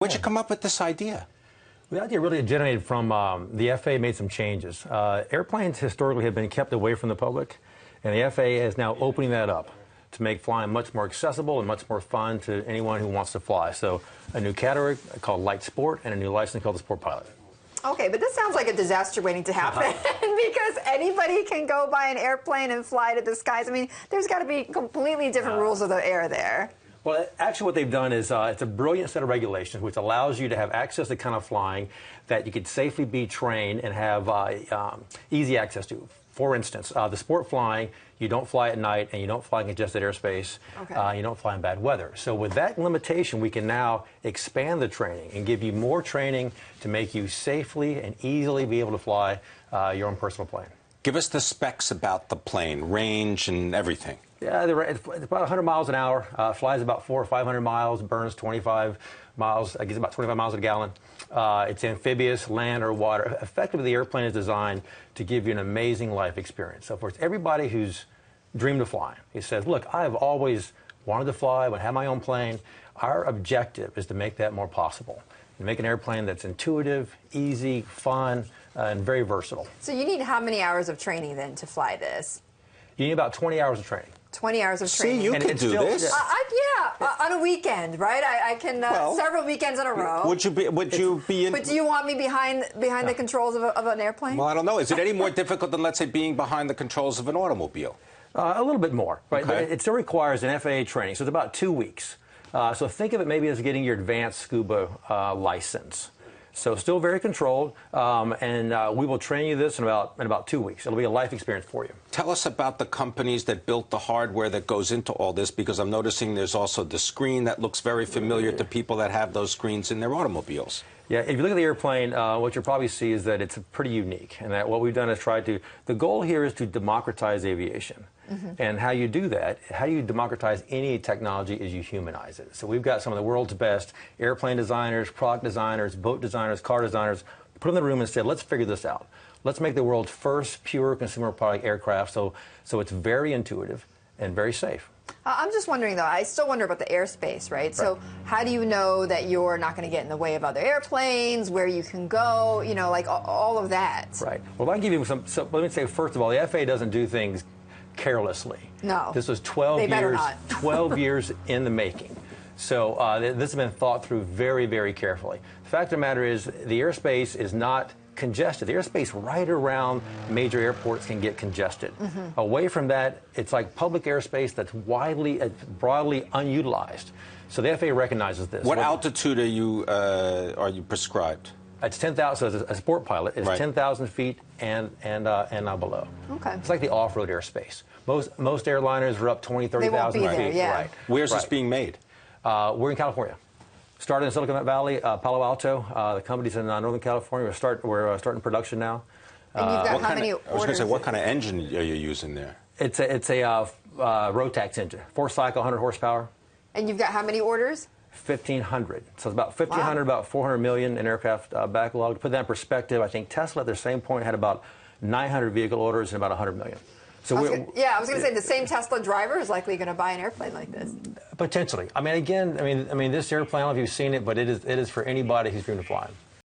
Where'd you come up with this idea? The idea really generated from the FAA made some changes. Airplanes historically have been kept away from the public, and the FAA is now opening that up to make flying much more accessible and much more fun to anyone who wants to fly. So a new category called Light Sport and a new license called the Sport Pilot. Okay, but this sounds like a disaster waiting to happen because anybody can go buy an airplane and fly to the skies. I mean, there's got to be completely different rules of the air there. Well, actually what they've done is it's a brilliant set of regulations which allows you to have access to kind of flying that you could safely be trained and have easy access to. For instance, the sport flying, you don't fly at night and you don't fly in congested airspace. Okay. You don't fly in bad weather. So with that limitation, we can now expand the training and give you more training to make you safely and easily be able to fly your own personal plane. Give us the specs about the plane, range and everything. Yeah, it's about 100 miles an hour, flies about 400 or 500 miles, burns 25 miles, gets about 25 miles a gallon. It's amphibious, land or water. Effectively, the airplane is designed to give you an amazing life experience. So for everybody who's dreamed of flying, he says, look, I've always wanted to fly, I want to have my own plane. Our objective is to make that more possible. To make an airplane that's intuitive, easy, fun, and very versatile. So you need how many hours of training then to fly this? You need about 20 hours of training. 20 hours of training. See, you can do this. On a weekend, right? I can several weekends in a row. Would you be in? But do you want me behind the controls of an airplane? Well, I don't know. Is it any more difficult than, let's say, being behind the controls of an automobile? A little bit more, right? Okay. It still requires an FAA training, so it's about 2 weeks. So think of it maybe as getting your advanced scuba license. So still very controlled, and we will train you this in about 2 weeks. It'll be a life experience for you. Tell us about the companies that built the hardware that goes into all this, because I'm noticing there's also the screen that looks very familiar to people that have those screens in their automobiles. Yeah, if you look at the airplane, what you'll probably see is that it's pretty unique, and that what we've done is tried to, the goal here is to democratize aviation. And how you do that, how you democratize any technology is you humanize it. So we've got some of the world's best airplane designers, product designers, boat designers, car designers, put them in the room and said, let's figure this out. Let's make the world's first pure consumer product aircraft so it's very intuitive and very safe. I'm just wondering, though, I still wonder about the airspace, right? So how do you know that you're not going to get in the way of other airplanes, where you can go, you know, like all of that? Right. Well, I can give you some, so let me say, first of all, the FAA doesn't do things carelessly. No. This was 12 years in the making. So this has been thought through very, very carefully. The fact of the matter is the airspace is not congested. The airspace right around major airports can get congested. Away from that, it's like public airspace that's broadly unutilized. So the FAA recognizes this. What altitude are you prescribed? It's 10,000. So a sport pilot is 10,000 feet and below. Okay. It's like the off-road airspace. Most airliners are up 20, 30,000 feet. Yeah. Right. Where's this being made? We're in California. Started in Silicon Valley, Palo Alto. The company's in Northern California. We're starting production now. And you've got how many orders? I was going to say, what kind of engine are you using there? It's a Rotax engine, 4-cycle, 100 horsepower. And you've got how many orders? 1,500. So it's about 1,500, about 400 million in aircraft backlog. To put that in perspective, I think Tesla at their same point had about 900 vehicle orders and about 100 million. So I was going to say the same Tesla driver is likely going to buy an airplane like this. Potentially. I mean, again, I mean, this airplane, I don't know if you've seen it, but it is for anybody who's dreamed of flying.